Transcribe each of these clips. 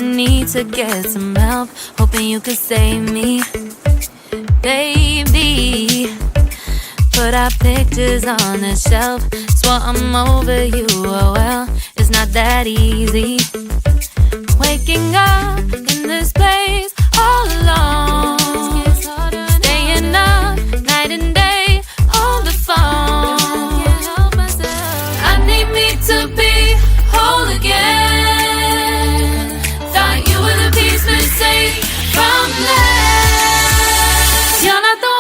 need to get some help, hoping you could save me. Baby, put our pictures on the shelf. Swore I'm over you, oh well, it's not that easy. Waking up in this place all alone, staying up night and day on the phone. I need me to be whole again. Thought you were the piece missing from last. You're not the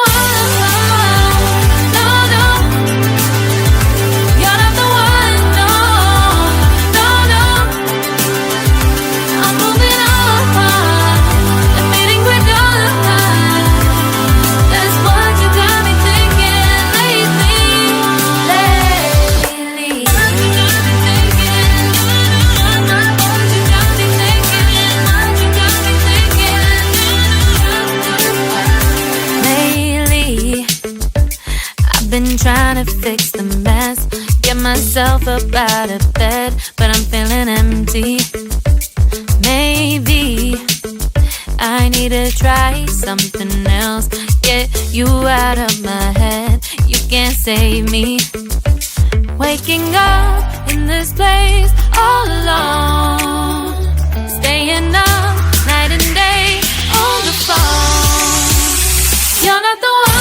been trying to fix the mess, get myself up out of bed, but I'm feeling empty. Maybe I need to try something else, get you out of my head. You can't save me. Waking up in this place all alone, staying up night and day on the phone. You're not the one.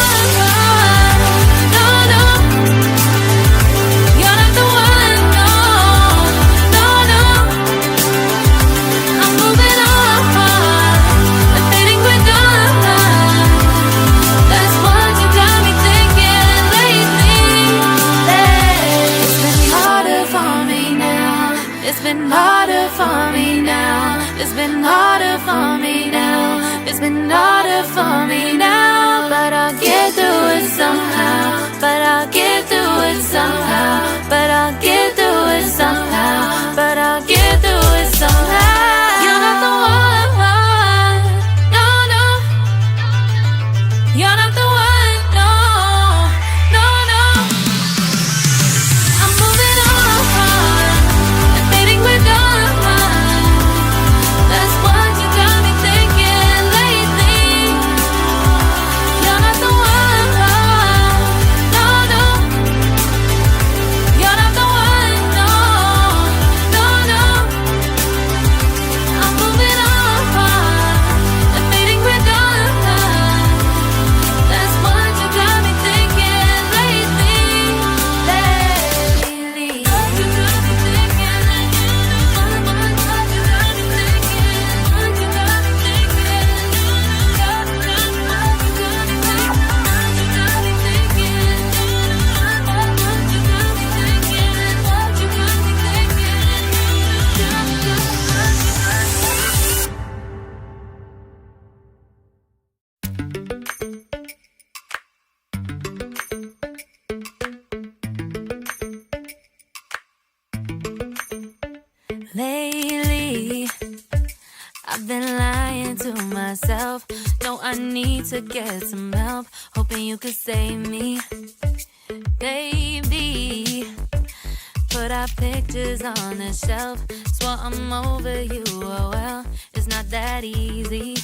It's been harder for me now. It's been harder for me now. It's been harder for me now. But I'll get through it somehow. But I'll get through it somehow. But I'll get through it somehow. But I'll get through it somehow. You're not the one. No, no. You're not the one. No, no, no. I'm moving on. Lately, I've been lying to myself. No, I need to get some help, hoping you could save me. Baby, put our pictures on the shelf. Swore I'm over you, oh well, it's not that easy.